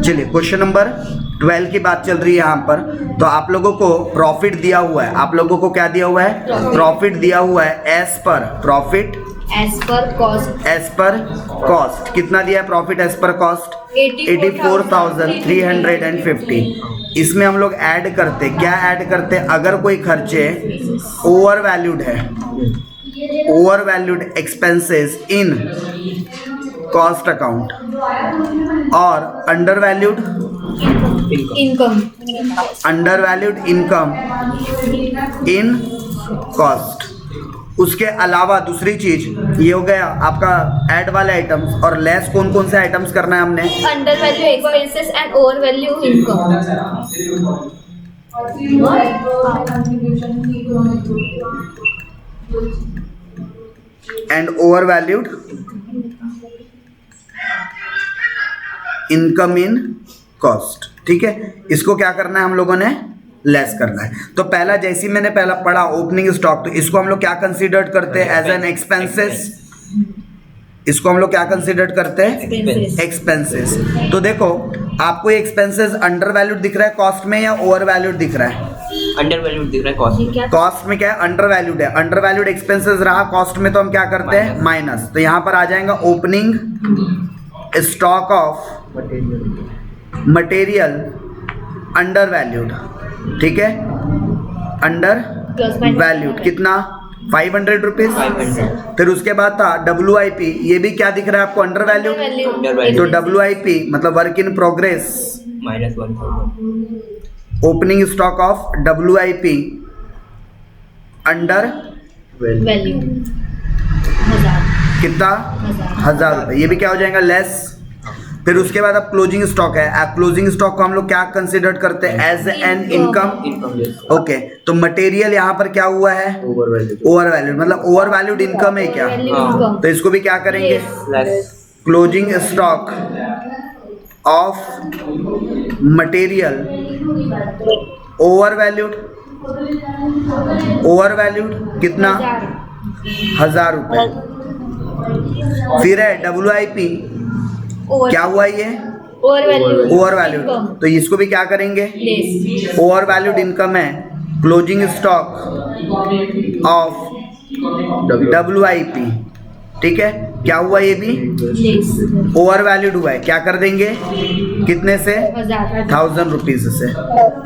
चलिए question number 12 की बात चल रही है यहाँ पर। तो आप लोगों को प्रॉफिट दिया हुआ है, आप लोगों को क्या दिया हुआ है? प्रॉफिट दिया हुआ है as per profit as per cost. As per cost कितना दिया है? Profit as per cost 84,350। इसमें हम लोग ऐड करते, क्या ऐड करते? अगर कोई खर्चे ओवर वैल्यूड है, over valued expenses in cost account और under valued income, under valued income in cost. उसके अलावा दूसरी चीज ये हो गया आपका ऐड वाले आइटम्स। और लेस कौन कौन से आइटम्स करना है हमने? Under value expenses and over value income. And over valued income in cost. ठीक है, इसको क्या करना है हम लोगों ने? लेस करना है। तो पहला जैसी मैंने पहला पढ़ा ओपनिंग स्टॉक, तो इसको हम लोग क्या कंसीडर करते हैं? As an expenses. इसको हम लोग क्या कंसीडर करते हैं? एक्सपेंसेस। तो देखो आपको ये एक्सपेंसेस अंडर वैल्यूड दिख रहा है कॉस्ट में या ओवर वैल्यूड दिख रहा है? अंडर वैल्यूड दिख रहा है कॉस्ट में। कॉस्ट में क्या है? अंडर वैल्यूड है। अंडर वैल्यूड एक्सपेंसेस रहा, कॉस्ट में तो हम क्या करते हैं? माइनस। तो यहाँ पर आ जाएगा opening stock of material under valued. ठीक है, अंडर वैल्यूड कितना? 500 रुपीज। 500। फिर उसके बाद था WIP, ये भी क्या दिख रहा है आपको? Under valued. तो WIP मतलब work in progress minus 1000। Opening stock of WIP under value कितना? 1000 रुपये। ये भी क्या हो जाएगा? लेस। फिर उसके बाद अब क्लोजिंग स्टॉक है। क्लोजिंग स्टॉक को हम लोग क्या कंसिडर करते हैं? As an income. ओके, तो मटेरियल यहाँ पर क्या हुआ है? Over valued. ओवर वैल्यूड मतलब ओवर वैल्यूड इनकम है क्या? तो इसको भी क्या करेंगे? Less. Closing stock of material overvalued. Overvalued कितना? 1000 रुपये। फिर है WIP, क्या हुआ ये? Over value. ओवर वैल्यूड, तो इसको भी क्या करेंगे? लेस। ओवर वैल्यूड इनकम है। Closing stock of WIP। ठीक है, क्या हुआ? ये भी लेस। ओवर वैल्यूड हुआ है। क्या कर देंगे? कितने से? 1000 रुपीज से।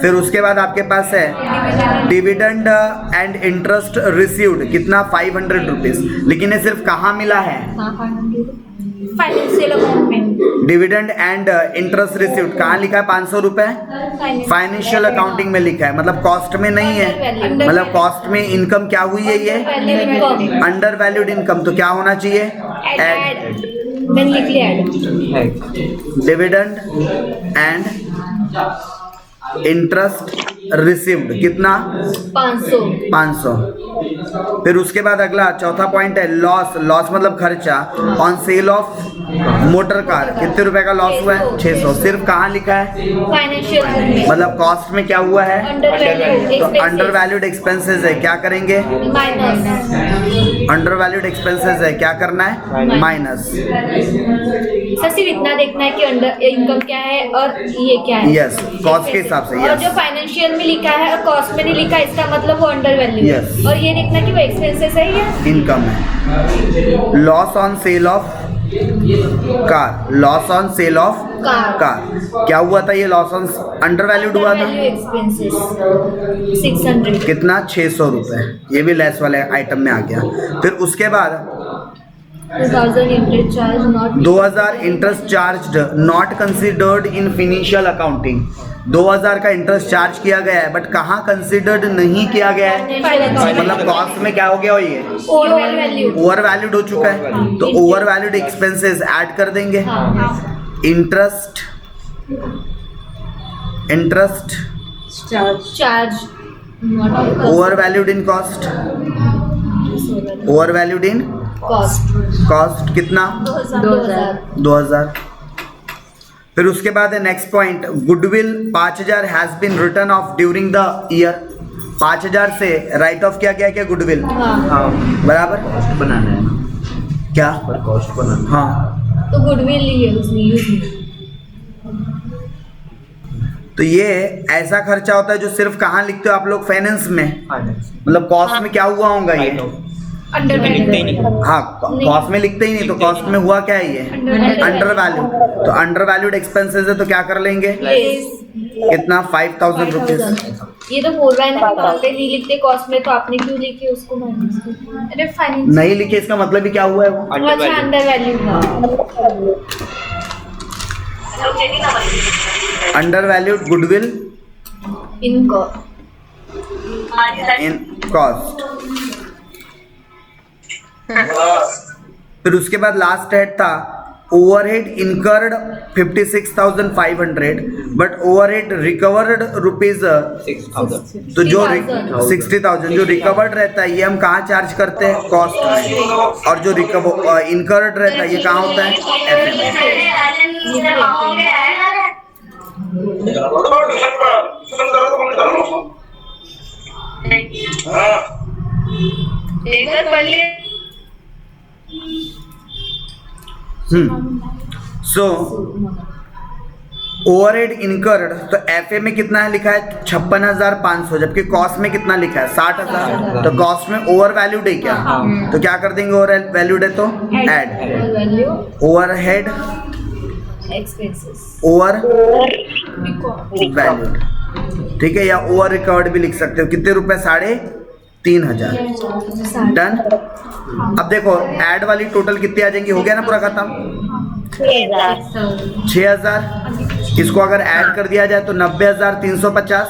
फिर उसके बाद आपके पास है डिविडेंड एंड इंटरेस्ट रिसीव्ड कितना? 500 रुपीज। लेकिन ये सिर्फ कहाँ मिला है? फाइनेंशियल अकाउंट में। डिविडेंड एंड इंटरेस्ट रिसीव्ड कहाँ लिखा है? 500 रुपए फाइनेंशियल अकाउंटिंग में लिखा है, मतलब कॉस्ट में नहीं है। मतलब कॉस्ट में इनकम क्या हुई है? ये अंडर वैल्यूड इनकम। तो क्या होना चाहिए? ऐड। मैंने लिख लिया add. Dividend and interest received कितना? 500। फिर उसके बाद अगला चौथा पॉइंट है लॉस। लॉस मतलब खर्चा on sale of motor car. कितने रुपए का लॉस हुआ है? 600। सिर्फ कहाँ लिखा है? फाइनेंशियल मतलब कॉस्ट में क्या हुआ है? तो अंडर वैल्यूड एक्सपेंसेस है, क्या करेंगे? माइनस। अंडर वैल्यूड एक्सपेंसेस है, क्या करना है? माइनस। सर सिर्फ इतना देखना है कि अंडर इनकम क्या है और ये क्या है। यस, कॉस्ट के हिसाब से। और यस, जो फाइनेंशियल में लिखा है और कॉस्ट में नहीं लिखा है, इसका मतलब वो अंडर वैल्यू है। Yes. और ये देखना कि वो एक्सपेंसेस है या इनकम है। Loss on sale of car. Loss on sale of car क्या हुआ था? ये लॉस ऑन अंडर वैल्यूड हुआ था। एक्सपेंसेस 600 कितना? 600 रुपये। ये भी लेस वाले आइटम में आ गया। फिर उसके बाद 2000 interest charge not 2000 interest charge not considered in financial accounting. 2000 का इंटरेस्ट चार्ज किया गया है बट कहाँ कंसिडर्ड नहीं किया गया है? मतलब कॉस्ट में क्या हो गया? ये ओवर वैल्यू। ओवर वैल्यूड हो चुका है। तो ओवर वैल्यूड एक्सपेंसेस ऐड कर देंगे। Interest charge overvalued in cost. Overvalued in cost कितना? 2000। फिर उसके बाद है next point goodwill 5000 has been written off during the year. 5000 से राइट ऑफ किया गया क्या? गुडविल। हाँ, बराबर बनाना है क्या? पर कॉस्ट बनाना। हाँ, तो तो गुडविल ही है उसमें यूज नहीं। तो ये ऐसा खर्चा होता है जो सिर्फ कहाँ लिखते हो आप लोग, फाइनेंस में, मतलब कॉस्ट में क्या हुआ होगा ये? अंडर लिखते ही नहीं। हाँ, कॉस्ट में लिखते ही नहीं, तो कॉस्ट में हुआ क्या है ये? Under value. तो अंडर वैल्यूड एक्सपेंसेस है तो क्या कर लेंगे? कितना? 5,000 रुपीज। ये तो बोल रहा है ना कि वहाँ पे नहीं लिखते कॉस्ट में, तो आपने क्यों लिखे उसको माइनस? अरे फाइनेंस नहीं लिखे, इसका मतलब ही क्या हुआ है वो? अच्छा, अंडर वैल्यू हुआ। Under valued goodwill in cost. फिर उसके बाद लास्ट हेड था overhead incurred 56,500 but overhead recovered rupees 6,000। तो जो 60,000 जो रिकवर्ड रहता है ये हम कहाँ चार्ज करते हैं? कॉस्ट में। और जो इनकर्ड रहता है ये कहाँ होता है? सो ओवरहेड इनकर्ड, तो एफए में कितना है लिखा है? 56,500, जबकि कॉस्ट में कितना लिखा है? 60,000। तो कॉस्ट में ओवर वैल्यूड है क्या? तो क्या कर देंगे? ओवर वैल्यूड है तो add overhead expenses over valued, ठीक है, या ओवर रिकवर्ड भी लिख सकते हो। कितने रुपए? 3,500। डन। अब देखो ऐड वाली टोटल कितनी आ जाएंगी? हो गया ना पूरा खत्म? 6,000। इसको अगर ऐड कर दिया जाए तो 90,350।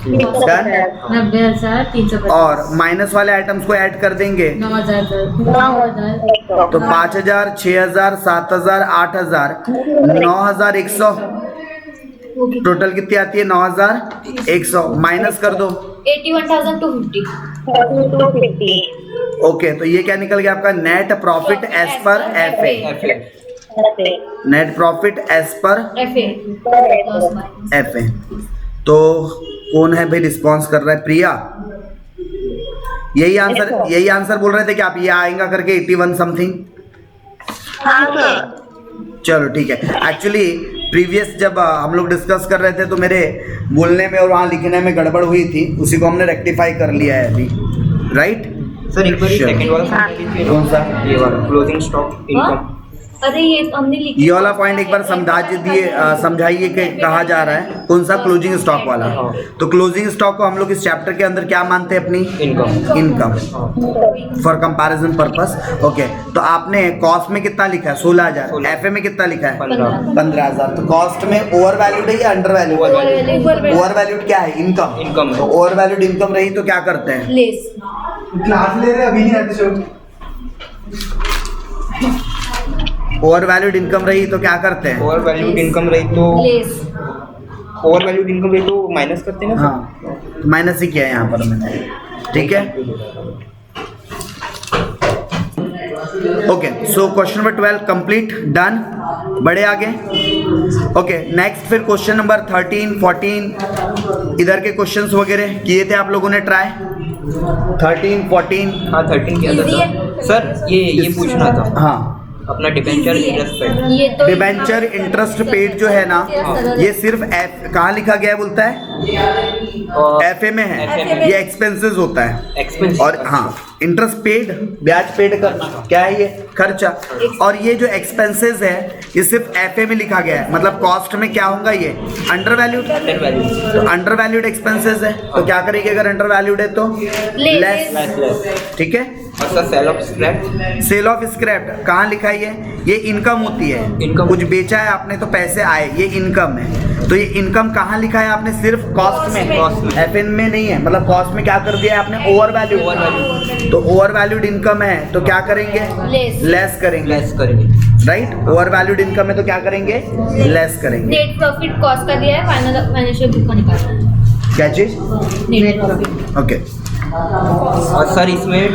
डन। 90,350 और माइनस वाले आइटम्स को ऐड कर देंगे 9,000 तो 5,000, 6,000, 7,000, 8,000, 9,100। टोटल कितनी आती है? 9,100। माइनस कर दो 81,250। ओके, तो ये क्या निकल गया आपका? Net profit as per FA. Net profit as per FA. तो कौन है भाई रिस्पॉन्स कर रहा है? प्रिया। यही आंसर बोल रहे थे कि आप ये आएगा करके 81 समथिंग। चलो ठीक है। एक्चुअली प्रीवियस जब हम लोग डिस्कस कर रहे थे तो मेरे बोलने में और वहाँ लिखने में गड़बड़ हुई थी, उसी को हमने रेक्टिफाई कर लिया है अभी, राइट? सर एक बार सेकंड वाला समझा दीजिए। कौन सा? ये वाला क्लोजिंग स्टॉक इनकम। अरे ये हमने लिखा, ये वाला पॉइंट एक बार समझाइए कि कहा जा रहा है कौन सा? क्लोजिंग स्टॉक वाला। तो क्लोजिंग स्टॉक को हम लोग इस चैप्टर के अंदर क्या मानते हैं? अपनी income for comparison purpose. Okay, तो आपने कॉस्ट में कितना लिखा है? 16,000। एफए में कितना लिखा है? 15,000। तो कॉस्ट में ओवर वैल्यूड है या अंडर वैल्यूड? ओवर वैल्यूड क्या है? इनकम। तो ओवर वैल्यूड इनकम रही तो क्या करते हैं? लेस। क्लास ले रहे अभी नहीं आते। ओवर वैल्यूड इनकम रही तो क्या करते हैं? ओवर वैल्यूड इनकम रही तो लेस। ओवर वैल्यूड इनकम रही तो माइनस करते हैं ना। हाँ, माइनस ही किया है यहाँ पर मैंने, ठीक है। Okay, so question number 12 complete, done. बढ़े आगे। ओके, नेक्स्ट फिर क्वेश्चन नंबर 13, 14 इधर के क्वेश्चंस वगैरह किए थे आप लोगों ने ट्राई? 13, 14। हाँ 13 किया था सर। ये पूछना था। हाँ, अपना डिबेंचर इंटरेस्ट पेड। ये तो डिबेंचर इंटरेस्ट पेड जो है ना, ये सिर्फ एफ कहाँ लिखा गया है बोलता है? एफए में है। ये एक्सपेंसेस होता है। एक्सपेंस। और हाँ, इंटरेस्ट पेड, ब्याज पेड करना, क्या है ये? खर्चा। और ये जो एक्सपेंसेस है ये सिर्फ एफए में लिखा गया है, मतलब कॉस्ट में क्या होगा? ये अंडर वैल्यूड। तो अंडर वैल्यूड एक्सपेंसेस है तो क्या करेंगे? अगर अंडर वैल्यूड है तो लेस, ठीक है। Sale of scrap. Sale of scrap कहाँ लिखा है? ये इनकम होती है। इनकम। कुछ बेचा है आपने तो पैसे आए, ये इनकम है। तो ये इनकम कहाँ लिखा है आपने? सिर्फ कॉस्ट में, एफएन में नहीं है। मतलब कॉस्ट में क्या कर दिया है आपने? Over valued. तो ओवर वैल्यूड इनकम है तो क्या करेंगे? लेस करेंगे। राइट। ओवर वैल्यूड इनकम है तो क्या करेंगे? लेस करेंगे। नेट प्रॉफिट कॉस्ट का दिया है, फाइनेंशियल बुक का निकालना है। क्या चीज? Net profit. ओके। और सर इसमें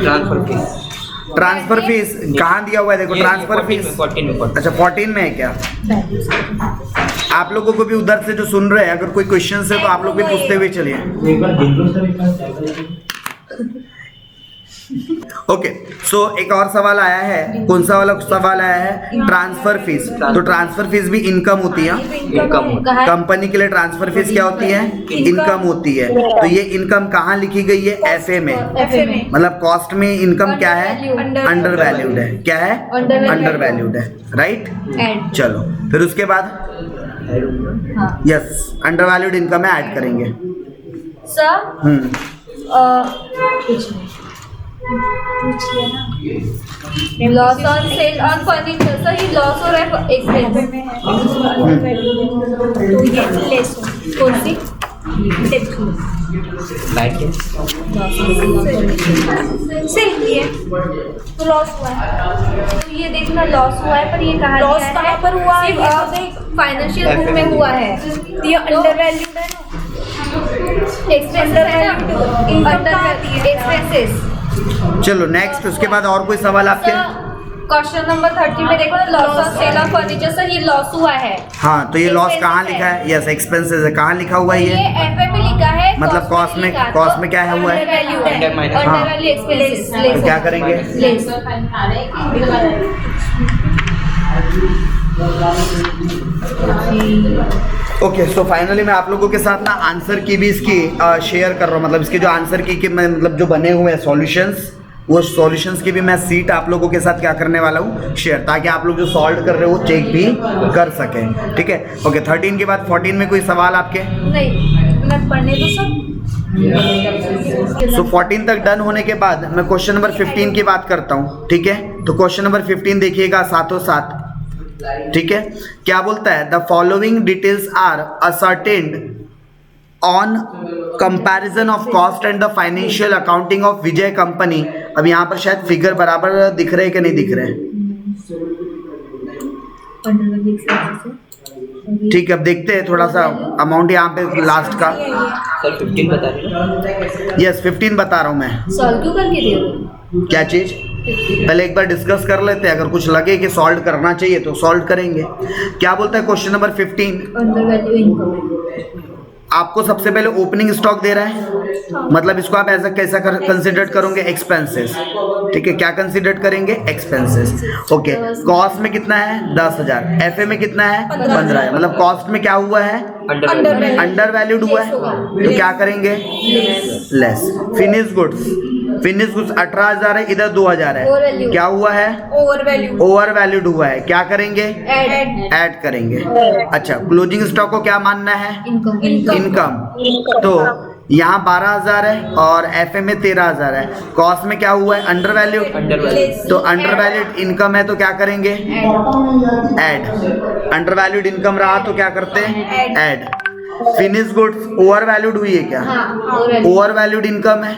ट्रांसफर फीस कहाँ दिया हुआ है? देखो ट्रांसफर फीस 14 में। अच्छा 14 में है क्या? आप लोगों को भी उधर से जो सुन रहे हैं अगर कोई क्वेश्चन है तो आप लोग भी पूछते हुए चलिए। ओके, सो एक और सवाल आया है। कौन सा वाला सवाल आया है? Transfer fees. तो ट्रांसफर फीस भी इनकम होती है। इनकम कंपनी के लिए ट्रांसफर फीस क्या होती है? इनकम होती है। तो ये इनकम कहाँ लिखी गई है? एफए में। मतलब कॉस्ट में इनकम क्या है? अंडर वैल्यूड है। क्या है? अंडर वैल्यूड है, राइट। चलो फिर उसके बाद यस, अंडर वैल्यूड इनकम है, ऐड करेंगे। Sir loss on sale on furniture, sir ये लॉस हो रहा है एक्सपेंस, तो ये लेस कौन सी लाइट है। सेल ये तो लॉस हुआ है, तो ये देखना लॉस हुआ है, पर ये कहाँ लॉस कहाँ पर हुआ है? फाइनेंशियल बुक में हुआ है। ये अंडर वैल्यूड है ना, एक्सपेंसेस। चलो नेक्स्ट, उसके बाद और कोई सवाल आपके? क्वेश्चन नंबर 30 में देखो, loss on sale of furniture, sir ये लॉस हुआ है। हाँ, तो ये लॉस कहाँ लिखा है? यस, एक्सपेंसेस है। कहाँ लिखा हुआ है ये ये? एफए में लिखा है, मतलब कॉस्ट में क्या है हुआ है? Under minus. Under value expenses. तो क्या करेंगे? लेस। ओके, सो फाइनली मैं आप लोगों के साथ ना आंसर की भी इसकी शेयर कर रहा हूँ। मतलब इसके जो आंसर की मैं मतलब जो बने हुए हैं सॉल्यूशंस, वो सॉल्यूशंस की भी मैं सीट आप लोगों के साथ क्या करने वाला हूँ? शेयर, ताकि आप लोग जो सॉल्व कर रहे हो चेक भी कर सकें। ठीक है, ओके। 13 के बाद 14 में कोई सवाल आपके? नहीं, मैं पढ़ने दो सब। सो 14 तक डन होने के बाद मैं क्वेश्चन नंबर 15 की बात करता हूँ। ठीक है, तो क्वेश्चन नंबर 15 देखिएगा साथों साथ। ठीक है, क्या बोलता है? The following details are ascertained on comparison of cost and the financial accounting of Vijay company. अब यहाँ पर शायद फिगर बराबर दिख रहे हैं कि नहीं दिख रहे हैं? ठीक है, अब देखते हैं थोड़ा सा अमाउंट यहाँ पे लास्ट का। सर 15 बता रहे हैं। यस, 15 बता रहा हूँ मैं। सॉल्व क्यों करके दे रहे हो? क्या चीज? पहले एक बार डिस्कस कर लेते हैं, अगर कुछ लगे कि सॉल्व करना चाहिए तो सॉल्व करेंगे। क्या बोलता है question number 15? Under value income. आपको सबसे पहले ओपनिंग स्टॉक दे रहा है, मतलब इसको आप ऐसा कैसा कंसिडर करोगे? एक्सपेंसेस। ठीक है, क्या कंसिडर करेंगे? एक्सपेंसेस। ओके, कॉस्ट में कितना है? 10,000। एफए में कितना है? 15 है। मतलब कॉस्ट में क्या हुआ है? अंडर वैल्यूड हुआ है, तो क्या करेंगे? लेस। फिनिश गुड्स 18,000 है, इधर 2,000 है, क्या हुआ है? ओवर वैल्यूड हुआ है, क्या करेंगे? ऐड करेंगे। अच्छा, क्लोजिंग स्टॉक को क्या मानना है? इनकम। तो यहाँ 12,000 है और एफए में 13,000 है। कॉस्ट में क्या हुआ है? Under valued. तो अंडर वैल्यूड इनकम है तो क्या करेंगे? ऐड। अंडर वैल्यूड इनकम रहा तो क्या करते हैं? Add. Finish goods over valued हुई है क्या? ओवर वैल्यूड इनकम है,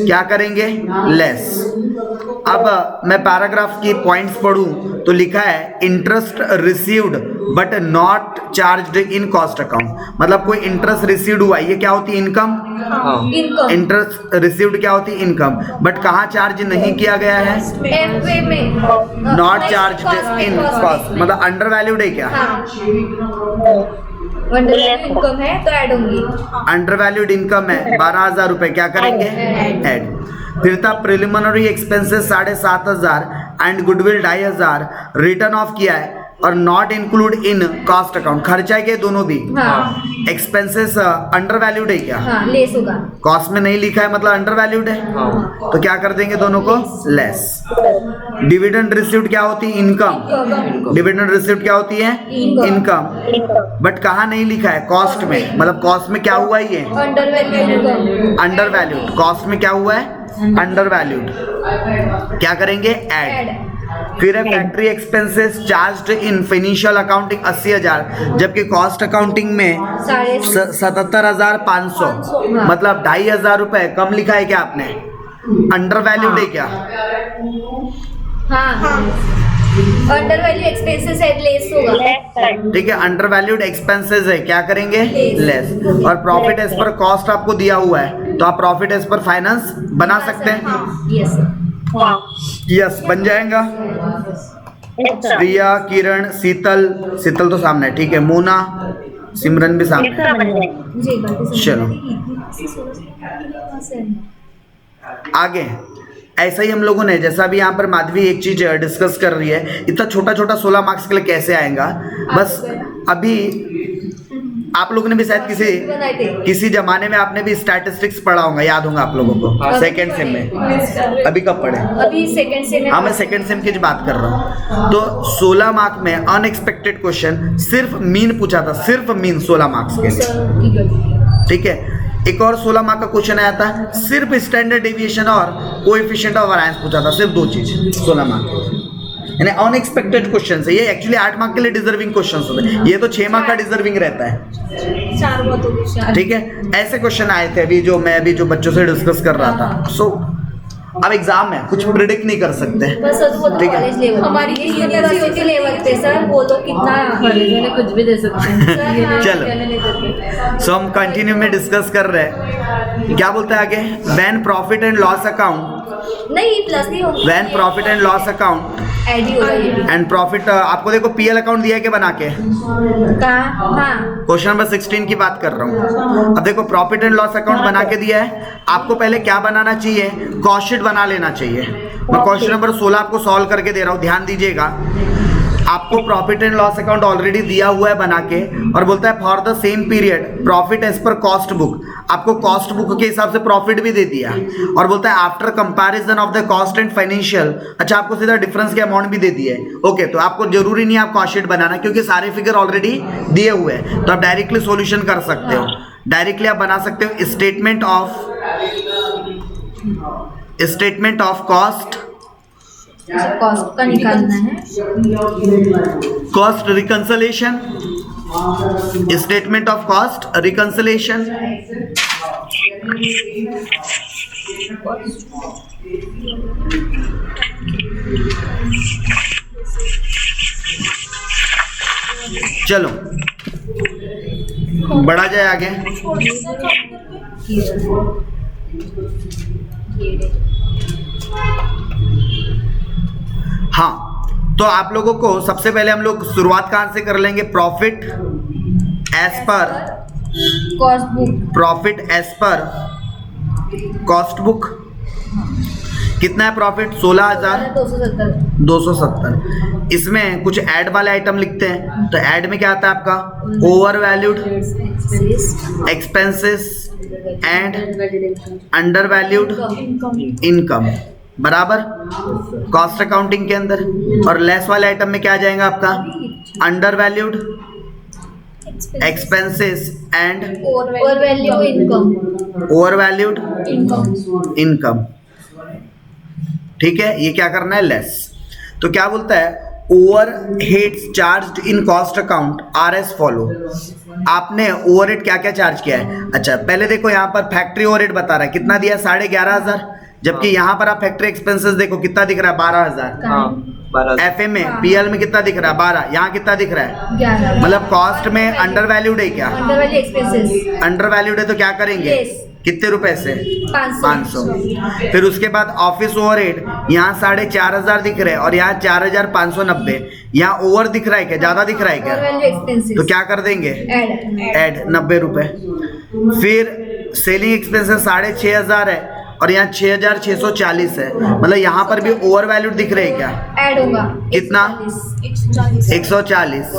क्या करेंगे? लेस। अब मैं पैराग्राफ की पॉइंट्स पढ़ूं तो लिखा है interest received but not charged in cost account. मतलब कोई इंटरेस्ट रिसीव्ड हुआ, ये क्या होती है? इनकम। इंटरेस्ट रिसीव्ड क्या होती है? इनकम। बट कहाँ चार्ज नहीं किया गया है? एफए में। नॉट चार्ज्ड इन कॉस्ट, मतलब अंडर वैल्यूड है क्या? अंडर वैल्यू इनकम है तो ऐड होंगी। अंडर वैल्यूड इनकम है 12,000 रुपए, क्या करेंगे? ऐड। फिर था preliminary expenses 7,500 and goodwill 2,500 return of किया है और not include in cost account. खर्चा है क्या दोनों भी? एक्सपेंसेस अंडर वैल्यूड है क्या? लेस होगा। कॉस्ट में नहीं लिखा है मतलब अंडर वैल्यूड है, तो क्या कर देंगे दोनों को? लेस। डिविडेंड रिसीव्ड क्या होती है? इनकम। डिविडेंड रिसीव्ड क्या होती है? इनकम। बट कहाँ नहीं लिखा है? कॉस्ट में। मतलब कॉस्ट में क्या हुआ है? ये under valued. Under valued. Cost में क्या हुआ है? Under valued. क्या करेंगे? ऐड। फिर है factory expenses charged in financial accounting 80,000, जबकि कॉस्ट अकाउंटिंग में 77,500, मतलब 2,500 रुपए कम लिखा है क्या आपने? अंडर वैल्यूड है क्या? अंडर वैल्यू एक्सपेंसेस है, लेस होगा। ठीक है, अंडर वैल्यूड एक्सपेंसेस है, क्या करेंगे? लेस। और प्रॉफिट एज पर कॉस्ट आपको दिया हुआ है तो आप प्रॉफिट एज पर फाइनेंस बना सकते हैं। यस, बन जाएगा। प्रिया, किरण, शीतल तो सामने है, ठीक है। मोना, सिमरन भी सामने है। चलो आगे, ऐसा ही हम लोगों ने, जैसा अभी यहाँ पर माधवी एक चीज डिस्कस कर रही है, इतना छोटा छोटा 16 मार्क्स के लिए कैसे आएगा। बस अभी आप लोगों ने भी शायद किसी जमाने में आपने भी स्टैटिस्टिक्स पढ़ा होगा, याद होगा आप लोगों को, सेकेंड सेम में। अभी कब पढ़े? अभी सेकंड सेम। हाँ, मैं सेकेंड सेम की बात कर रहा हूँ। तो 16 मार्क में अनएक्सपेक्टेड क्वेश्चन, सिर्फ मीन पूछा था, सिर्फ मीन 16 मार्क्स के लिए, ठीक है। एक और 16 मार्क का क्वेश्चन आया था, सिर्फ स्टैंडर्ड डेविएशन और कोएफिशिएंट ऑफ वेरिएंस पूछा था, सिर्फ 2 चीज 16 मार्क, यानी अनएक्सपेक्टेड क्वेश्चन है। ये एक्चुअली 8 मार्क के लिए डिजर्विंग क्वेश्चन होते हैं, ये तो 6 मार्क का डिजर्विंग रहता है, 4 बहुत हो गए, ठीक है। ऐसे क्वेश्चन आए थे अभी, जो मैं अभी जो बच्चों से डिस्कस कर रहा था। सो अब एग्जाम है, कुछ प्रिडिक्ट नहीं कर सकते, बस वो तो ठीक है। कॉलेज लेवल, हमारी यूनिवर्सिटी लेवल पे सर, वो लोग कितना कुछ भी दे सकते हैं। चलो, सो हम कंटिन्यू में डिस्कस कर रहे हैं, क्या बोलते हैं आगे, when profit and loss account, नहीं प्लस नहीं होगा, when profit and loss account add ही हो जाएगी। एंड प्रॉफिट, आपको देखो पीएल अकाउंट दिया है कि बना के, कहाँ? हाँ, क्वेश्चन नंबर 16 की बात कर रहा हूँ। अब देखो प्रॉफिट एंड लॉस अकाउंट बना के दिया है, आपको पहले क्या बनाना चाहिए, कॉस्ट शीट बना लेना चाहिए। मैं क्वेश्चन नंबर 16 आपको सॉल्व करके दे रहा हूँ, ध्यान दीजिएगा। आपको profit and loss account already दिया हुआ है बना के, और बोलता है for the same period profit as per cost book, आपको कॉस्ट बुक के हिसाब से प्रॉफिट भी दे दिया, और बोलता है after comparison of the cost and financial, अच्छा आपको सीधा डिफरेंस के अमाउंट भी दे दिया है। ओके, तो आपको जरूरी नहीं आप कॉस्ट शीट बनाना, क्योंकि सारे फिगर ऑलरेडी दिए हुए हैं, तो आप डायरेक्टली सॉल्यूशन कर सकते हो, डायरेक्टली आप बना सकते हो स्टेटमेंट ऑफ कॉस्ट, कॉस्ट का निकालना है, cost reconciliation, statement of cost reconciliation, चलो बढ़ा जाए आगे। हाँ, तो आप लोगों को सबसे पहले हम लोग शुरुआत कहां से कर लेंगे, profit as per cost book, profit as per cost book. कितना है प्रॉफिट? 16,270। 270। इसमें कुछ ऐड वाले आइटम लिखते हैं, तो ऐड में क्या आता है आपका, over valued expenses and under valued income, बराबर कॉस्ट अकाउंटिंग के अंदर। और लेस वाले आइटम में क्या आ जाएगा आपका, under valued expenses and over value income, over valued income, ठीक है। ये क्या करना है, लेस। तो क्या बोलता है, over heads charge in cost account R S follow. आपने ओवरहेड क्या क्या चार्ज किया है? अच्छा, पहले देखो यहाँ पर फैक्ट्री ओवरहेड बता रहा है, कितना दिया, 11,500, जबकि यहाँ पर आप फैक्ट्री एक्सपेंसेस देखो कितना दिख रहा है, 12,000। एफए में पीएल में कितना दिख रहा है, 12। यहाँ कितना दिख रहा है, 11। मतलब कॉस्ट में अंडर वैल्यूड है क्या, under value expenses, under valued है, तो क्या करेंगे, कितने रुपए से, 500। फिर उसके बाद ऑफिस ओवरहेड, यहाँ 4,500 दिख रहे हैं और यहाँ 4,590। यहाँ ओवर दिख रहा है क्या, ज्यादा दिख रहा है क्या, तो क्या कर देंगे, ऐड 90 रुपए। फिर सेलिंग एक्सपेंसेस 6,500 है और यहाँ 6,640 है, मतलब यहाँ पर भी ओवर वैल्यूड दिख रहे हैं क्या, ऐड होगा कितना, 140।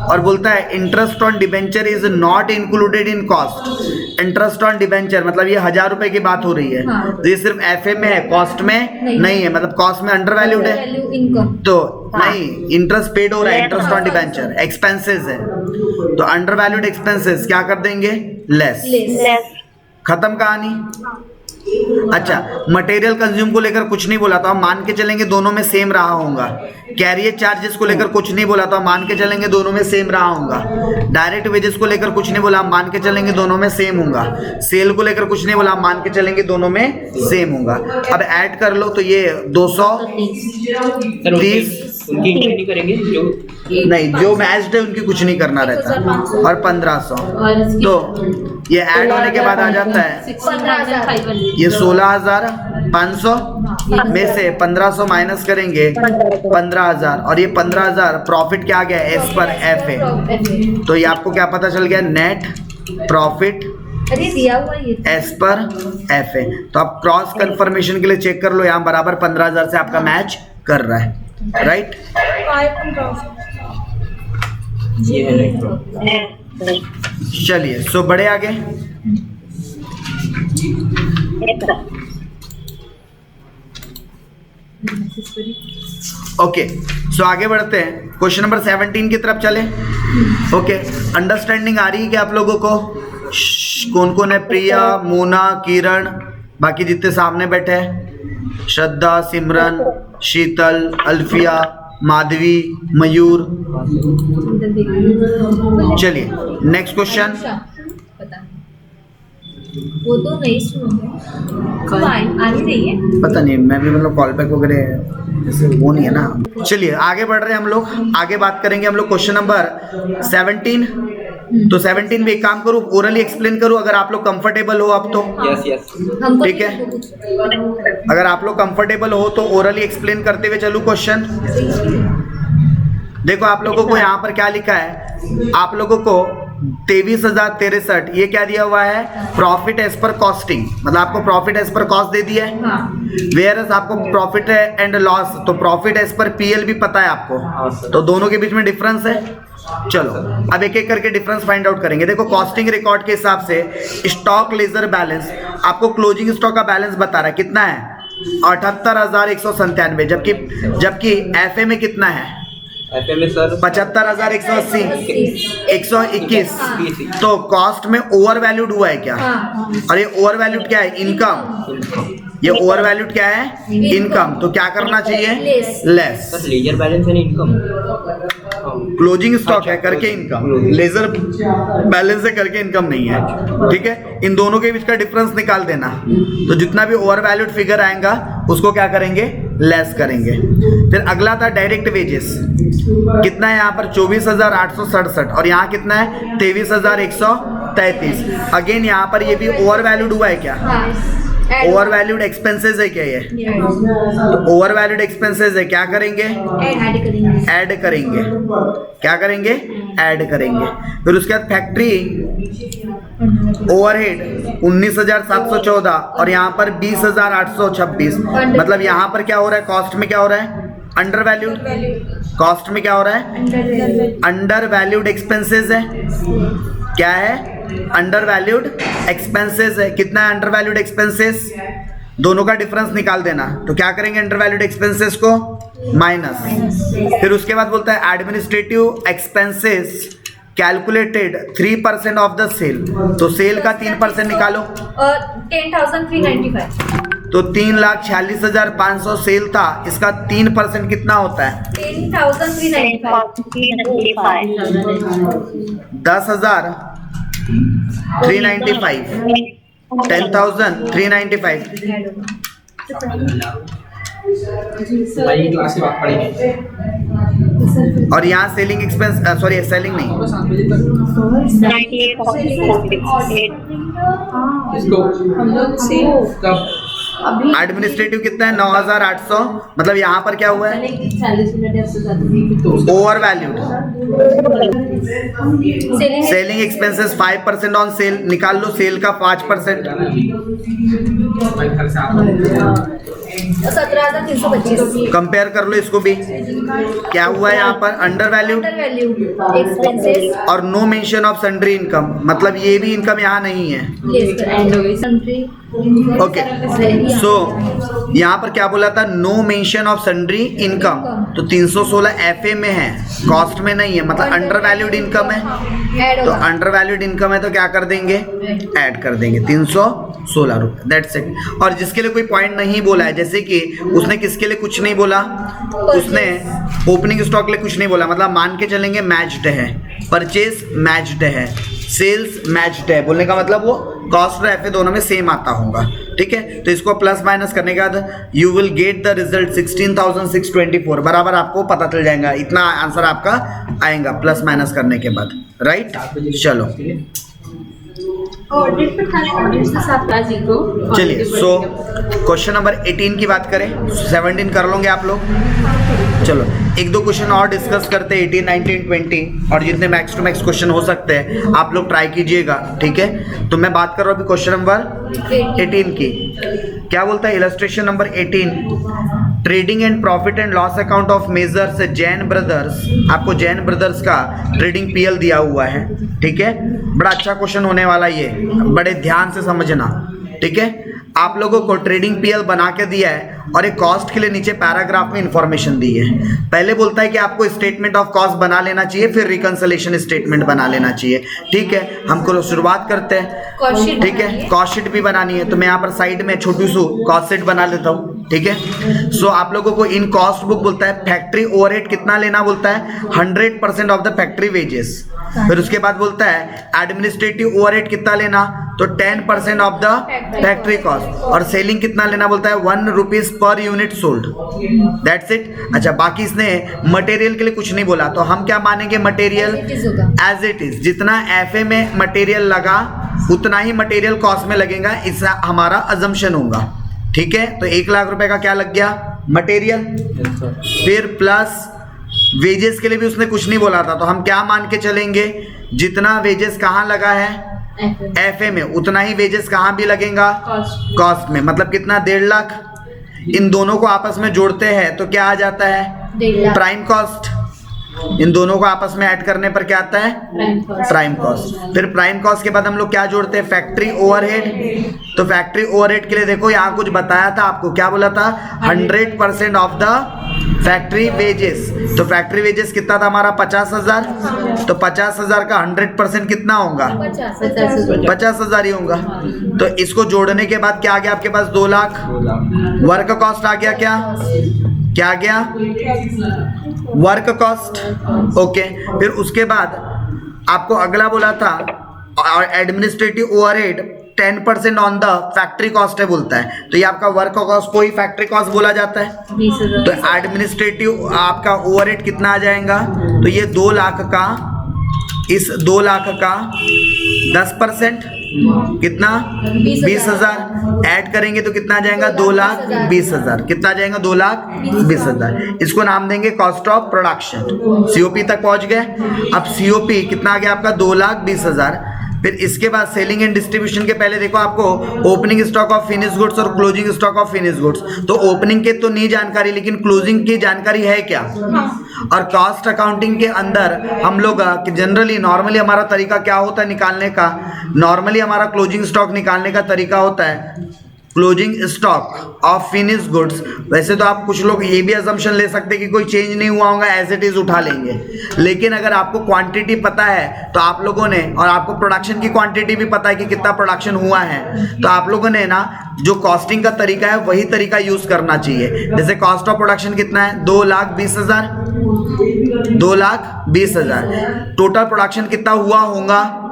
और बोलता है interest on debenture is not included in cost. Interest on debenture मतलब ये 1,000 रुपए की बात हो रही है, हाँ। तो ये सिर्फ एफए में है, कॉस्ट में नहीं है, मतलब कॉस्ट में अंडर वैल्यूड है, इनकम तो नहीं, इंटरेस्ट पेड हो रहा है, इंटरेस्ट ऑन डिबेंचर एक्सपेंसेस है, तो अंडर वैल्यूड एक्सपेंसेस क्या कर देंगे, लेस। खत्म कहानी। अच्छा, मटेरियल कंज्यूम को लेकर कुछ नहीं बोला, तो हम मान के चलेंगे दोनों में सेम रहा होगा। कैरियर चार्जेस को लेकर कुछ नहीं बोला, तो हम मान के चलेंगे दोनों में सेम रहा होगा। डायरेक्ट वेजेस को लेकर कुछ नहीं बोला, हम मान के चलेंगे दोनों में सेम होगा। सेल को लेकर कुछ नहीं बोला, हम मान के चलेंगे दोनों में सेम होगा। अब ऐड कर लो, तो ये 230 उनकी नहीं करेंगे, नहीं, जो मैच्ड है उनकी कुछ नहीं करना रहता, और 1500। तो ये ऐड होने के बाद आ जाता है ये 16,500 में से 1500 माइनस करेंगे 15,000, और ये 15,000 प्रॉफिट क्या आ गया, एस पर एफ है। तो ये आपको क्या पता चल गया, नेट प्रॉफिट अरे दिया हुआ ये एज पर एफ ए। तो आप क्रॉस कंफर्मेशन के लिए चेक कर लो, यहाँ बराबर 15,000 से आपका मैच कर रहा है, राइट। ये है नेटवर्क। चलिए सो बढ़े आगे। ओके सो आगे बढ़ते हैं, क्वेश्चन नंबर 17 की तरफ चले। ओके अंडरस्टैंडिंग आ रही है क्या आप लोगों को? कौन कौन है? प्रिया, मोना, किरण, बाकी जितने सामने बैठे हैं, श्रद्धा, सिमरन, शीतल, अल्फिया, माधवी, मयूर। चलिए नेक्स्ट क्वेश्चन। पता वो तो नहीं सुन आ नहीं रही है, पता नहीं, मैं भी मतलब कॉल बैक वगैरह जैसे वो नहीं है ना। चलिए आगे बढ़ रहे हैं हम लोग, आगे बात करेंगे हम लोग क्वेश्चन नंबर 17। तो 17 में एक काम करूँ, ओरली एक्सप्लेन करूँ अगर आप लोग कंफर्टेबल हो अब तो। Yes yes. हमको ठीक है, अगर आप लोग कंफर्टेबल हो तो ओरली एक्सप्लेन करते हुए चलूँ क्वेश्चन। देखो आप लोगों को यहाँ पर क्या लिखा है, आप लोगों को 23,063 ये क्या दिया हुआ है? प्रॉफिट एज पर कॉस्टिंग, मतलब आपको प्रॉफिट एज पर कॉस्ट दे दिया है। वेयर एज आपको प्रॉफिट एंड लॉस, तो प्रॉफिट एज पर पीएल भी पता है आपको, तो दोनों के बीच में डिफरेंस है। चलो अब एक एक करके डिफरेंस फाइंड आउट करेंगे। देखो कॉस्टिंग रिकॉर्ड के हिसाब से स्टॉक लेजर बैलेंस आपको क्लोजिंग स्टॉक का बैलेंस बता रहा है, कितना है? 78,197, जबकि एफए में कितना है? एफए में सर 75,180, 121। तो कॉस्ट में ओवर वैल्यूड हुआ है क्या? और ये ओवर वैल्यूड क्या है? इनकम। ये ओवर वैल्यूड क्या है? इनकम। तो क्या करना चाहिए? लेस। सर लेजर बैलेंस है इनकम, क्लोजिंग स्टॉक है करके इनकम, लेजर बैलेंस है करके इनकम नहीं है। ठीक है, इन दोनों के बीच का डिफरेंस निकाल देना। तो जितना भी ओवर वैल्यूड फिगर आएगा उसको क्या करेंगे? लेस करेंगे। फिर अगला था डायरेक्ट वेजेस, कितना है यहाँ पर? 24,867 और यहाँ कितना है? 23,133। अगेन यहाँ पर ये भी ओवर वैल्यूड हुआ है क्या? ओवर वैल्यूड एक्सपेंसेस है क्या ये? तो ओवर वैल्यूड एक्सपेंसेस है, क्या करेंगे? ऐड करेंगे। क्या करेंगे? ऐड करेंगे। फिर उसके बाद फैक्ट्री ओवरहेड 19,714 और यहाँ पर 20,826, मतलब यहाँ पर क्या हो रहा है? कॉस्ट में क्या हो रहा है? Under valued. कॉस्ट में क्या हो रहा है? अंडर वैल्यूड एक्सपेंसेस है। क्या है? अंडर वैल्यूड एक्सपेंसेस है। कितना है अंडर वैल्यूड एक्सपेंसेस? दोनों का डिफरेंस निकाल देना। तो क्या करेंगे अंडर वैल्यूड एक्सपेंसेस को? माइनस। फिर उसके बाद बोलता है administrative expenses calculated 3% of the sale. तो सेल का 3% निकालो। 10,395। तो 3,46,500 सेल था, इसका 3% कितना होता है? 10,395। 10,395। 10,395। भाई क्लास के बाद पढ़ेंगे। और यहाँ सेलिंग एक्सपेंस, सॉरी सेलिंग नहीं, एडमिनिस्ट्रेटिव कितना है? 9,800, मतलब यहाँ पर क्या हुआ है? Over valued. Selling expenses 5% on sale, निकाल लो सेल का 5%। 17,325। कंपेयर कर लो इसको भी, क्या हुआ है यहाँ पर? अंडर वैल्यूड एक्सपेंसेस और no mention of sundry income, मतलब ये भी इनकम यहाँ नहीं है। ओके सो यहाँ पर क्या बोला था? No mention of sundry income. तो 316 एफए में है, कॉस्ट में नहीं है, मतलब अंडर वैल्यूड इनकम है। तो अंडर वैल्यूड इनकम है तो क्या कर देंगे? ऐड कर देंगे 316 रुपये, दैट्स इट। और जिसके लिए कोई पॉइंट नहीं बोला है, जैसे कि उसने किसके लिए कुछ नहीं बोला, उसने ओपनिंग स्टॉक के लिए कुछ नहीं बोला, मतलब मान के चलेंगे मैच्ड है, परचेज मैच्ड है, सेल्स मैच्ड है, बोलने का मतलब वो कॉस्ट और एफए दोनों में सेम आता होगा। ठीक है, तो इसको प्लस माइनस करने के बाद you will get the result 16,624, बराबर आपको पता चल जाएगा, इतना आंसर आपका आएगा प्लस माइनस करने के बाद, राइट। चलो ऑडिट पे था, ऑडिट से साथ जी को चलिए सो क्वेश्चन नंबर 18 की बात करें, 17 कर लोगे आप लोग। चलो एक दो क्वेश्चन और डिस्कस करते हैं, 18, 19, 20 और जितने मैक्स टू मैक्स क्वेश्चन हो सकते हैं आप लोग ट्राई कीजिएगा, ठीक है। तो मैं बात कर रहा हूँ अभी क्वेश्चन नंबर 18 की। क्या बोलता है illustration number 18, trading and profit and loss account of measures Jain brothers. आपको जैन ब्रदर्स का ट्रेडिंग पीएल दिया हुआ है, ठीक है। बड़ा अच्छा क्वेश्चन होने वाला ये, बड़े ध्यान से समझना, ठीक है। आप लोगों को ट्रेडिंग पीएल बना के दिया है और एक कॉस्ट के लिए नीचे पैराग्राफ में इंफॉर्मेशन दी है। पहले बोलता है कि आपको स्टेटमेंट ऑफ कॉस्ट बना लेना चाहिए, फिर रिकंसलेशन स्टेटमेंट बना लेना चाहिए, ठीक है। हमको शुरुआत करते हैं, ठीक है। कॉस्ट शीट भी बनानी है तो मैं यहाँ पर साइड में छोटी सी कॉस्ट शीट बना लेता हूँ, ठीक है। सो आप लोगों को इन कॉस्ट बुक बोलता है फैक्ट्री ओवरहेड कितना लेना बोलता है, 100% ऑफ द फैक्ट्री वेजेस। फिर उसके बाद बोलता है एडमिनिस्ट्रेटिव ओवरहेड कितना लेना, तो 10% ऑफ द फैक्ट्री कॉस्ट। और सेलिंग कितना लेना बोलता है, 1 rupees per unit sold, that's it. अच्छा बाकी इसने मटेरियल के लिए कुछ नहीं बोला, तो हम क्या मानेंगे, मटेरियल एज इट इज। जितना एफए में मटेरियल लगा उतना ही मटेरियल कॉस्ट में लगेगा, इसका हमारा अजम्पशन होगा, ठीक है। तो 1 लाख रुपए का क्या लग गया, मटेरियल। फिर प्लस वेजेस के लिए भी उसने कुछ नहीं बोला था, तो हम क्या मान के चलेंगे, जितना वेजेस कहाँ लगा है, एफए में, उतना ही वेजेस कहाँ भी लगेगा, कॉस्ट में। मतलब कितना, 1.5 लाख। इन दोनों को आपस में जोड़ते हैं तो क्या आ जाता है, प्राइम कॉस्ट। इन दोनों को आपस में ऐड करने पर क्या आता है, प्राइम कॉस्ट। फिर प्राइम कॉस्ट के बाद हम लोग क्या जोड़ते हैं, फैक्ट्री ओवरहेड। तो फैक्ट्री ओवरहेड के लिए देखो यहाँ कुछ बताया था आपको, क्या बोला था, 100% ऑफ द फैक्ट्री वेजेस। तो फैक्ट्री वेजेस कितना था हमारा, 50,000। तो 50,000 का 100% कितना होगा, 50,000 ही होगा। तो इसको जोड़ने के बाद क्या आ गया आपके पास, 2 लाख। वर्क कॉस्ट आ गया, क्या आ गया, वर्क कॉस्ट, ओके। फिर उसके बाद आपको अगला बोला था administrative overhead 10% on the factory cost है बोलता है, तो ये आपका वर्क कॉस्ट को ही फैक्ट्री कॉस्ट बोला जाता है। तो एडमिनिस्ट्रेटिव आपका ओवरहेड कितना आ जाएगा, तो ये 2 लाख का, इस 2 लाख का 10% कितना, 20,000 ऐड करेंगे तो कितना आ जाएगा, 2,20,000। कितना आ जाएगा, 2,20,000। इसको नाम देंगे कॉस्ट ऑफ प्रोडक्शन। सीओपी तक पहुंच गए। अब सीओपी कितना आ गया आपका, 2,20,000। फिर इसके बाद सेलिंग एंड डिस्ट्रीब्यूशन के पहले देखो आपको opening stock of finish goods और closing stock of finish goods. तो ओपनिंग के तो नहीं जानकारी, लेकिन क्लोजिंग की जानकारी है क्या। और कॉस्ट अकाउंटिंग के अंदर हम लोग जनरली नॉर्मली हमारा तरीका क्या होता है निकालने का, नॉर्मली हमारा क्लोजिंग स्टॉक निकालने का तरीका होता है closing stock of finish goods. वैसे तो आप कुछ लोग ये भी असम्पशन ले सकते हैं कि कोई चेंज नहीं हुआ होगा, एज इट इज उठा लेंगे। लेकिन अगर आपको क्वांटिटी पता है तो आप लोगों ने, और आपको प्रोडक्शन की क्वांटिटी भी पता है कि कितना प्रोडक्शन हुआ है, तो आप लोगों ने ना जो कॉस्टिंग का तरीका है वही तरीका यूज करना चाहिए। जैसे कॉस्ट ऑफ प्रोडक्शन कितना है, 2,20,000, 2,20,000। टोटल प्रोडक्शन कितना हुआ होगा,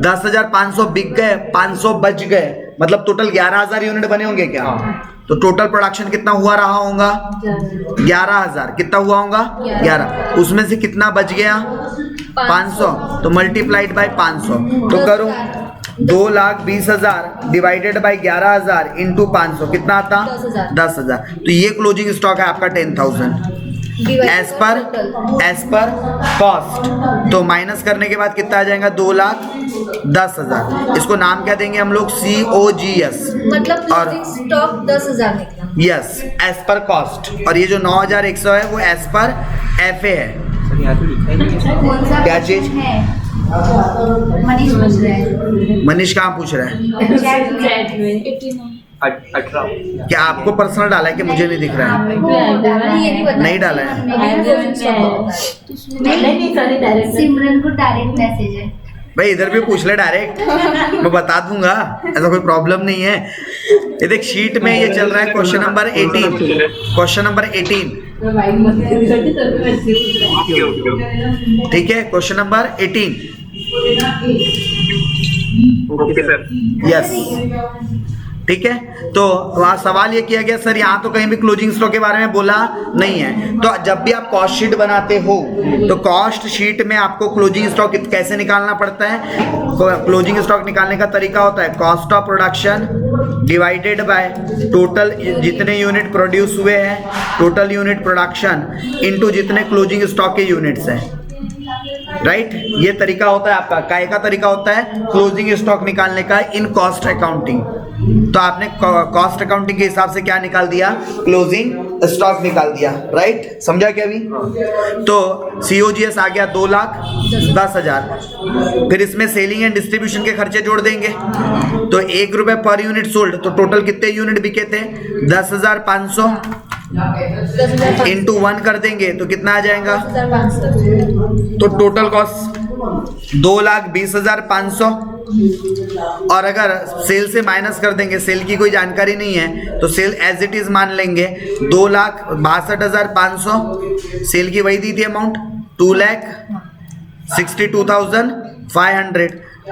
10,500 बिक गए, 500 बच गए, मतलब टोटल 11,000 यूनिट बने होंगे क्या। तो टोटल प्रोडक्शन कितना हुआ रहा होगा, 11,000। कितना हुआ होगा, 11। उसमें से कितना बच गया, 500, तो मल्टीप्लाइड बाय 500। तो करो 2,20,000 डिवाइडेड बाय 11,000 इंटू 500 कितना आता, 10,000। तो ये क्लोजिंग स्टॉक है आपका 10,000 एज पर कॉस्ट। तो माइनस करने के बाद कितना आ जाएगा, 2,10,000। इसको नाम क्या देंगे हम लोग, COGS, मतलब क्लोजिंग स्टॉक 10,000 निकला। Yes, as per cost. और ये जो 9,100 है वो एज पर FA है। क्या चीज, मनीष पूछ रहा है, मनीष कहाँ पूछ रहा है, 18। क्या आपको पर्सनल डाला है कि मुझे नहीं दिख रहा है, नहीं डाला है। सिमरन को डायरेक्ट मैसेज है, भाई इधर भी पूछ ले डायरेक्ट, मैं बता दूंगा, ऐसा कोई प्रॉब्लम नहीं है। ये देख शीट में ये चल रहा है क्वेश्चन नंबर 18, क्वेश्चन नंबर 18, ठीक है। Question number 18, okay sir. Yes. ठीक है। तो वहाँ सवाल ये किया गया सर यहाँ तो कहीं भी क्लोजिंग स्टॉक के बारे में बोला नहीं है। तो जब भी आप कॉस्ट शीट बनाते हो तो कॉस्ट शीट में आपको क्लोजिंग स्टॉक कैसे निकालना पड़ता है। क्लोजिंग स्टॉक निकालने का तरीका होता है cost of production divided by total जितने यूनिट प्रोड्यूस हुए हैं, टोटल यूनिट प्रोडक्शन इनटू जितने क्लोजिंग स्टॉक के यूनिट्स हैं, राइट। ये तरीका होता है आपका, काय का तरीका होता है क्लोजिंग स्टॉक निकालने का इन कॉस्ट अकाउंटिंग। तो आपने कॉस्ट अकाउंटिंग के हिसाब से क्या निकाल दिया, क्लोजिंग स्टॉक निकाल दिया, राइट। समझा क्या अभी। तो COGS आ गया 2,10,000। फिर इसमें सेलिंग एंड डिस्ट्रीब्यूशन के खर्चे जोड़ देंगे। तो 1 रुपए पर यूनिट सोल्ड, तो टोटल कितने यूनिट बिके थे 10,500 इंटू 1 कर देंगे तो कितना आ जाएगा। तो टोटल कॉस्ट 2,20,500। और अगर सेल से माइनस कर देंगे, सेल की कोई जानकारी नहीं है तो सेल एज इट इज मान लेंगे 2,62,500। सेल की वही दी थी अमाउंट 2,62,500।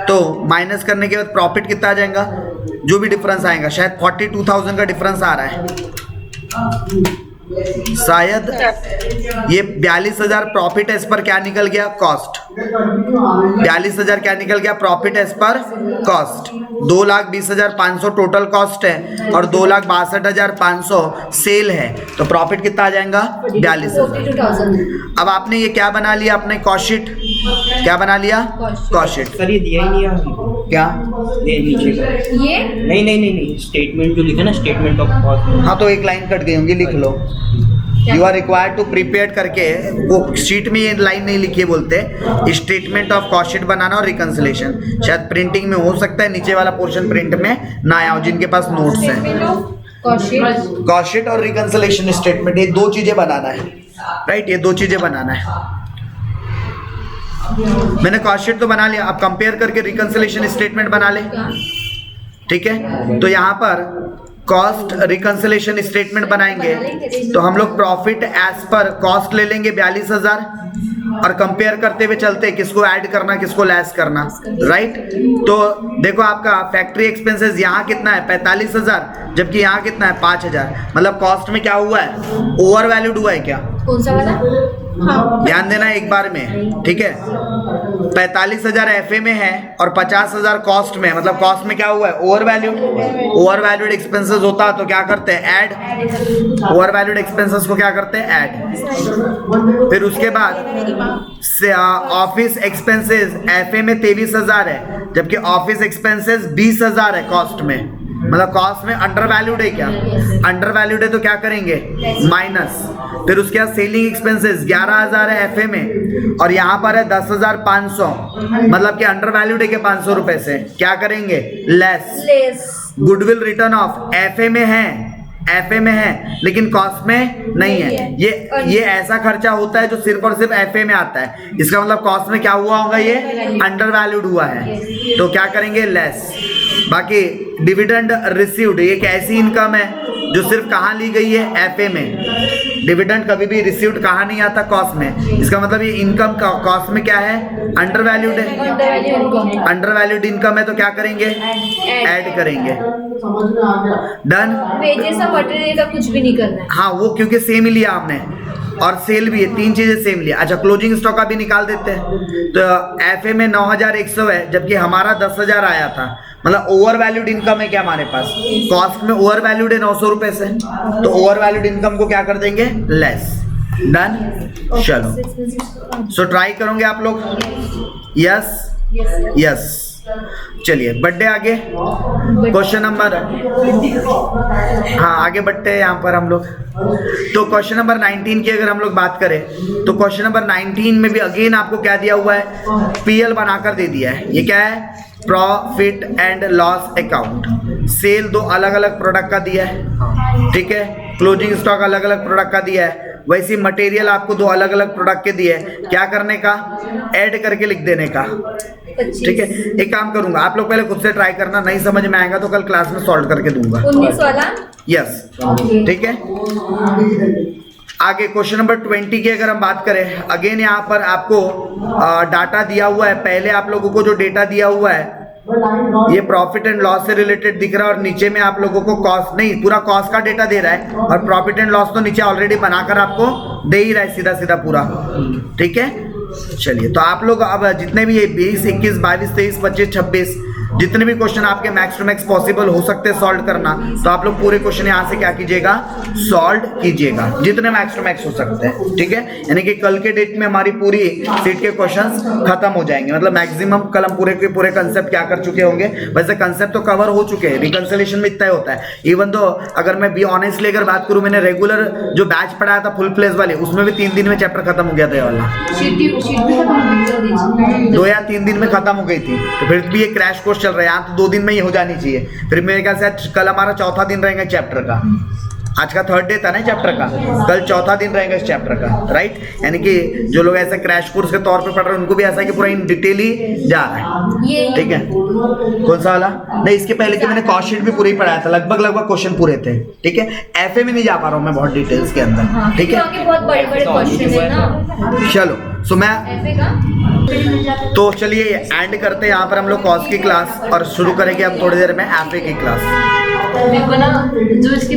तो माइनस करने के बाद प्रॉफिट कितना आ जाएगा, जो भी डिफरेंस आएगा, शायद 42,000 का डिफरेंस आ रहा है, शायद ये 42,000 प्रॉफिट एज पर क्या निकल गया, कॉस्ट। 42,000 क्या निकल गया, profit as per cost. 2,20,500 total cost है और 2,62,500 सेल है। तो प्रॉफिट कितना आ जाएगा 42,000। अब आपने ये क्या बना लिया, अपने कॉस्ट शीट क्या बना लिया, कॉस्ट शीट। सर ये दिया ही नहीं है क्या, ये नीचे का ये नहीं स्टेटमेंट जो लिखा ना, स्टेटमेंट ऑफ कॉस्ट। हाँ तो एक लाइन कट गई होंगी, लिख लो। You are required to prepare करके, वो शीट में ये लाइन नहीं लिखी है, बोलते स्टेटमेंट ऑफ कॉस्ट शीट बनाना और रिकंसिलेशन। शायद प्रिंटिंग में हो सकता है नीचे वाला पोर्शन प्रिंट में ना आया हो, जिनके पास नोट्स हैं। कॉस्ट शीट और रिकंसिलेशन स्टेटमेंट, ये 2 चीजें बनाना है, राइट। ये 2 चीजें बनाना है। मैंने कॉस्ट शीट तो बना लिया, अब कंपेयर करके रिकंसिलेशन स्टेटमेंट बना ले, ठीक है। तो यहाँ पर कॉस्ट रिकंसिलेशन स्टेटमेंट बनाएंगे तो हम लोग प्रॉफिट एज पर कॉस्ट ले लेंगे 42,000 और कंपेयर करते हुए चलते किसको ऐड करना किसको लेस करना, राइट। तो देखो आपका फैक्ट्री एक्सपेंसेस यहाँ कितना है 45,000, जबकि यहाँ कितना है 5,000। मतलब कॉस्ट में क्या हुआ है, ओवर वैल्यूड हुआ है क्या, कौन सा वाला, हाँ। ध्यान देना एक बार में, ठीक है। 45,000 FA में है और 50,000 कॉस्ट में, मतलब कॉस्ट में क्या हुआ है, over valued. Over valued expenses होता तो क्या करते हैं, ऐड। ओवर वैल्यूड एक्सपेंसेस को क्या करते हैं, ऐड। फिर उसके बाद ऑफिस एक्सपेंसेस FA में 23,000 है, जबकि ऑफिस एक्सपेंसेस 20,000 है कॉस्ट में। मतलब कॉस्ट में अंडर वैल्यूड है क्या, अंडर वैल्यूड है तो क्या करेंगे, माइनस। फिर उसके बाद सेलिंग एक्सपेंसेस 11,000 है FA में और यहाँ पर है 10,500, मतलब कि अंडर वैल्यूड है के 500 रुपए से, क्या करेंगे, less. Goodwill return of FA में है, FA में है लेकिन कॉस्ट में नहीं है। ये ऐसा खर्चा होता है जो सिर्फ और सिर्फ FA में आता है। इसका मतलब कॉस्ट में क्या हुआ होगा, ये अंडर वैल्यूड हुआ है, तो क्या करेंगे, लेस। बाकी डिविडेंड रिसीव्ड, ये एक ऐसी इनकम है जो सिर्फ कहाँ ली गई है, FA में। डिविडेंड कभी भी रिसीव्ड कहाँ नहीं आता, कॉस्ट में। इसका मतलब ये इनकम का कॉस्ट में क्या है, अंडर वैल्यूड है। अंडर वैल्यूड इनकम है तो क्या करेंगे, ऐड करेंगे। डन। वेजेस और मटेरियल का कुछ भी नहीं करना है, हाँ वो क्योंकि सेम ही लिया हमने और सेल भी है, 3 चीजें सेम लिया। अच्छा क्लोजिंग स्टॉक का भी निकाल देते हैं। तो FA में 9,100 है जबकि हमारा 10,000 आया था, मतलब ओवर वैल्यूड इनकम है क्या हमारे पास, कॉस्ट में ओवर वैल्यूड है 900 रुपए से, तो ओवर वैल्यूड इनकम को क्या कर देंगे, लेस। डन। चलो सो ट्राई करोगे आप लोग, यस यस। चलिए बर्थडे आगे, क्वेश्चन नंबर, हाँ आगे बढ़ते हैं यहाँ पर हम लोग। तो क्वेश्चन नंबर 19 की अगर हम लोग बात करें तो क्वेश्चन नंबर 19 में भी अगेन आपको क्या दिया हुआ है, PL बनाकर दे दिया है। ये क्या है, profit and loss account. Sale 2 अलग अलग प्रोडक्ट का दिया है, ठीक है। क्लोजिंग स्टॉक अलग अलग प्रोडक्ट का दिया है, वैसे मटेरियल आपको 2 अलग अलग प्रोडक्ट के दिए हैं। क्या करने का, ऐड करके लिख देने का, ठीक है। एक काम करूंगा, आप लोग पहले खुद से ट्राई करना, नहीं समझ में आएगा तो कल क्लास में सॉल्व करके दूंगा। 19 वाला, यस, ठीक है। आगे क्वेश्चन नंबर 20 की अगर हम बात करें, अगेन यहाँ पर आपको डाटा दिया हुआ है। पहले आप लोगों को जो डेटा दिया हुआ है ये प्रॉफिट एंड लॉस से रिलेटेड दिख रहा है और नीचे में आप लोगों को कॉस्ट नहीं, पूरा कॉस्ट का डेटा दे रहा है और प्रॉफिट एंड लॉस तो नीचे ऑलरेडी बनाकर आपको दे ही रहा है सीधा सीधा पूरा। ठीक है, चलिए तो आप लोग अब जितने भी ये 20, 21, 22, 23, 25, 26 जितने भी क्वेश्चन आपके मैक्स टू मैक्स पॉसिबल हो सकते हैं सॉल्व करना, तो आप लोग पूरे क्वेश्चन यहाँ से क्या कीजिएगा, सॉल्व कीजिएगा जितने मैक्स टू मैक्स हो सकते हैं। ठीक है, यानी कि कल के डेट में हमारी पूरी सीट के क्वेश्चंस खत्म हो जाएंगे, मतलब मैक्सिमम कल हम पूरे के पूरे कंसेप्ट क्या कर चुके होंगे। वैसे कंसेप्ट तो कवर हो चुके हैं, रिकंसिलिएशन में इतना ही होता है। इवन तो अगर मैं बी ऑनेस्टली अगर बात करूँ, मैंने रेगुलर जो बैच पढ़ाया था फुल प्लेस वाले, उसमें भी 3 दिन में चैप्टर खत्म हो गया था ये वाला, शीट भी खत्म हो गई 2 या 3 दिन में खत्म हो गई थी। तो फिर भी ये क्रैश कोर्स चल रहा है, यहाँ तो 2 दिन में ही हो जानी चाहिए। फिर मेरे ख्याल से कल हमारा चौथा दिन रहेगा चैप्टर का, आज का 3rd डे था ना चैप्टर का, कल चौथा दिन रहेगा इस चैप्टर का, राइट। यानी कि जो लोग ऐसे क्रैश कोर्स के तौर पे पढ़ रहे हैं उनको भी ऐसा है कि पूरा इन डिटेल ही जा रहा है। ठीक है, कौन सा वाला नहीं, इसके पहले कि मैंने कॉस्ट शीट भी पूरी पढ़ाया था, लगभग क्वेश्चन पूरे थे। ठीक है, एफए में नहीं जा पा रहा हूँ मैं बहुत डिटेल्स के अंदर। ठीक है, बहुत बड़े बड़े क्वेश्चन है ना। चलो सो मैं ऐसे का तो चलिए एंड करते हैं यहाँ पर हम लोग कॉस्ट की क्लास और शुरू करेंगे अब थोड़ी देर में एफए की क्लास। मेरे को ना जो इसके